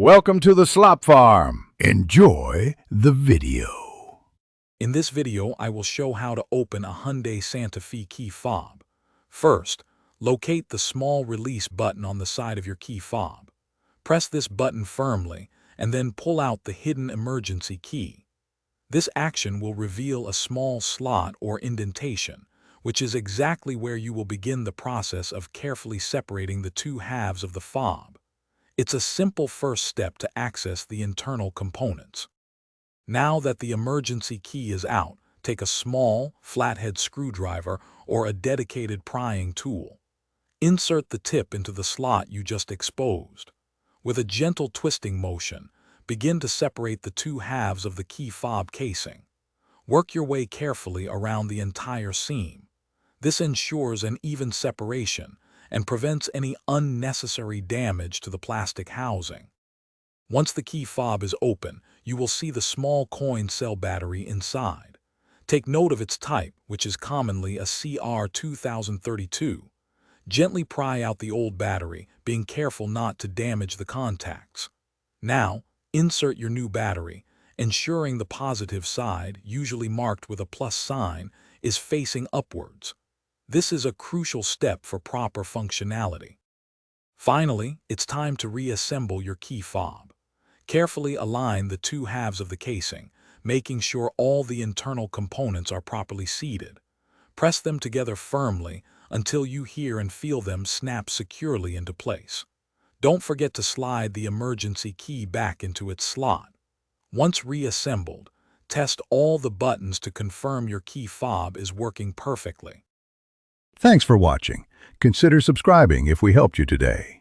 Welcome to the Slop Farm. Enjoy the video. In this video, I will show how to open a Hyundai Santa Fe key fob. First, locate the small release button on the side of your key fob. Press this button firmly and then pull out the hidden emergency key. This action will reveal a small slot or indentation, which is exactly where you will begin the process of carefully separating the two halves of the fob. It's a simple first step to access the internal components. Now that the emergency key is out, take a small, flathead screwdriver or a dedicated prying tool. Insert the tip into the slot you just exposed. With a gentle twisting motion, begin to separate the two halves of the key fob casing. Work your way carefully around the entire seam. This ensures an even separation and prevents any unnecessary damage to the plastic housing. Once the key fob is open, you will see the small coin cell battery inside. Take note of its type, which is commonly a CR2032. Gently pry out the old battery, being careful not to damage the contacts. Now, insert your new battery, ensuring the positive side, usually marked with a plus sign, is facing upwards. This is a crucial step for proper functionality. Finally, it's time to reassemble your key fob. Carefully align the two halves of the casing, making sure all the internal components are properly seated. Press them together firmly until you hear and feel them snap securely into place. Don't forget to slide the emergency key back into its slot. Once reassembled, test all the buttons to confirm your key fob is working perfectly. Thanks for watching. Consider subscribing if we helped you today.